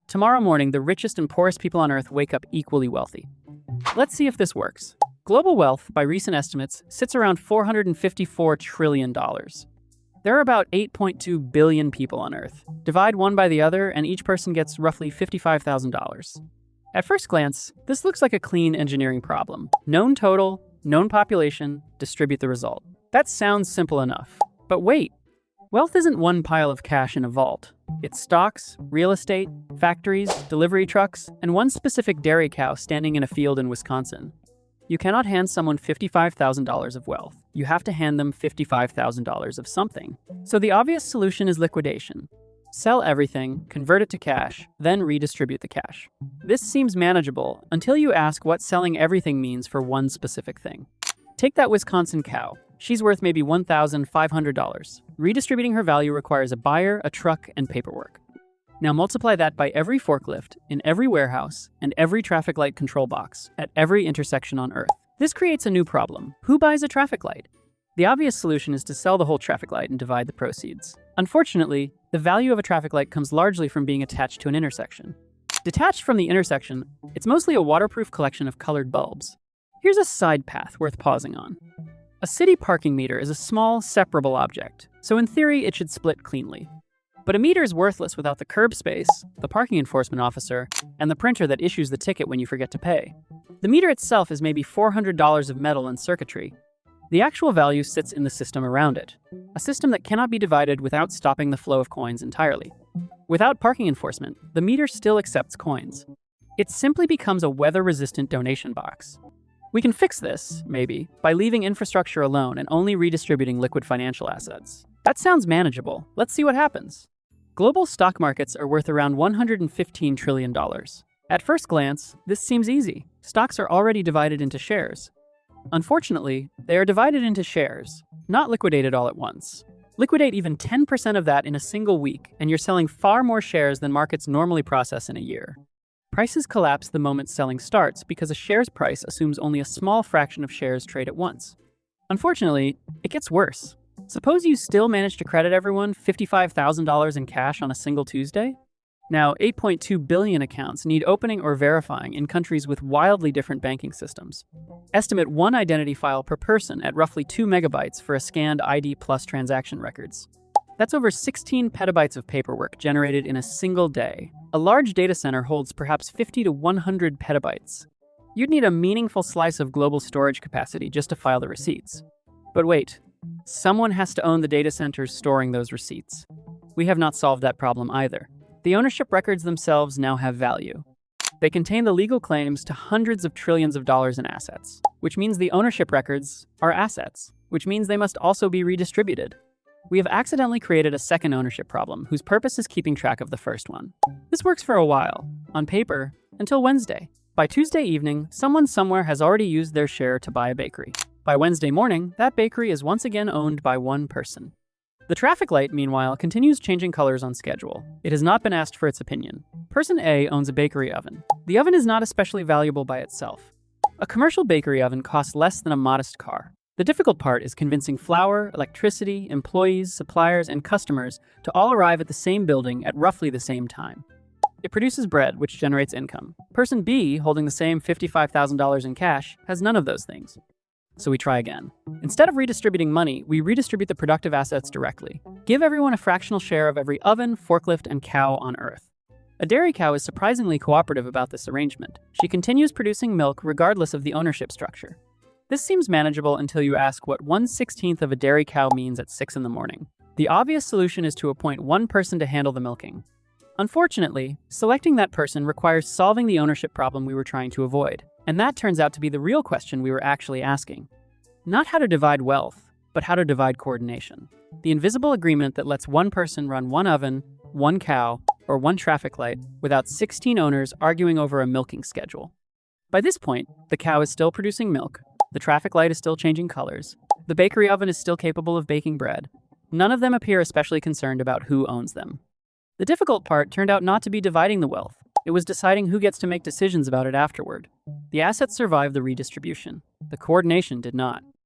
Tomorrow morning, the richest and poorest people on Earth wake up equally wealthy. Let's see if this works. Global wealth, by recent estimates, sits around $454 trillion. There are about 8.2 billion people on Earth. Divide one by the other, and each person gets roughly $55,000. At first glance, this looks like a clean engineering problem. Known total, known population, distribute the result. That sounds simple enough. But wait, wealth isn't one pile of cash in a vault. It's stocks, real estate, factories, delivery trucks, and one specific dairy cow standing in a field in Wisconsin. You cannot hand someone $55,000 of wealth. You have to hand them $55,000 of something. So the obvious solution is liquidation. Sell everything, convert it to cash, then redistribute the cash. This seems manageable until you ask what selling everything means for one specific thing. Take that Wisconsin cow. She's worth maybe $1,500. Redistributing her value requires a buyer, a truck, and paperwork. Now multiply that by every forklift, in every warehouse, and every traffic light control box, at every intersection on Earth. This creates a new problem. Who buys a traffic light? The obvious solution is to sell the whole traffic light and divide the proceeds. Unfortunately, the value of a traffic light comes largely from being attached to an intersection. Detached from the intersection, it's mostly a waterproof collection of colored bulbs. Here's a side path worth pausing on. A city parking meter is a small, separable object, so in theory it should split cleanly. But a meter is worthless without the curb space, the parking enforcement officer, and the printer that issues the ticket when you forget to pay. The meter itself is maybe $400 of metal and circuitry. The actual value sits in the system around it, a system that cannot be divided without stopping the flow of coins entirely. Without parking enforcement, the meter still accepts coins. It simply becomes a weather-resistant donation box. We can fix this, maybe, by leaving infrastructure alone and only redistributing liquid financial assets. That sounds manageable. Let's see what happens. Global stock markets are worth around $115 trillion. At first glance, this seems easy. Stocks are already divided into shares. Unfortunately, they are divided into shares, not liquidated all at once. Liquidate even 10% of that in a single week, and you're selling far more shares than markets normally process in a year. Prices collapse the moment selling starts because a share's price assumes only a small fraction of shares trade at once. Unfortunately, it gets worse. Suppose you still manage to credit everyone $55,000 in cash on a single Tuesday? Now, 8.2 billion accounts need opening or verifying in countries with wildly different banking systems. Estimate one identity file per person at roughly 2 megabytes for a scanned ID plus transaction records. That's over 16 petabytes of paperwork generated in a single day. A large data center holds perhaps 50 to 100 petabytes. You'd need a meaningful slice of global storage capacity just to file the receipts. But wait, someone has to own the data centers storing those receipts. We have not solved that problem either. The ownership records themselves now have value. They contain the legal claims to hundreds of trillions of dollars in assets, which means the ownership records are assets, which means they must also be redistributed. We have accidentally created a second ownership problem whose purpose is keeping track of the first one. This works for a while, on paper, until Wednesday. By Tuesday evening, someone somewhere has already used their share to buy a bakery. By Wednesday morning, that bakery is once again owned by one person. The traffic light, meanwhile, continues changing colors on schedule. It has not been asked for its opinion. Person A owns a bakery oven. The oven is not especially valuable by itself. A commercial bakery oven costs less than a modest car. The difficult part is convincing flour, electricity, employees, suppliers, and customers to all arrive at the same building at roughly the same time. It produces bread, which generates income. Person B, holding the same $55,000 in cash, has none of those things. So we try again. Instead of redistributing money, we redistribute the productive assets directly. Give everyone a fractional share of every oven, forklift, and cow on Earth. A dairy cow is surprisingly cooperative about this arrangement. She continues producing milk regardless of the ownership structure. This seems manageable until you ask what 1/16 of a dairy cow means at 6 in the morning. The obvious solution is to appoint one person to handle the milking. Unfortunately, selecting that person requires solving the ownership problem we were trying to avoid. And that turns out to be the real question we were actually asking. Not how to divide wealth, but how to divide coordination. The invisible agreement that lets one person run one oven, one cow, or one traffic light without 16 owners arguing over a milking schedule. By this point, the cow is still producing milk, the traffic light is still changing colors, the bakery oven is still capable of baking bread. None of them appear especially concerned about who owns them. The difficult part turned out not to be dividing the wealth. It was deciding who gets to make decisions about it afterward. The assets survived the redistribution. The coordination did not.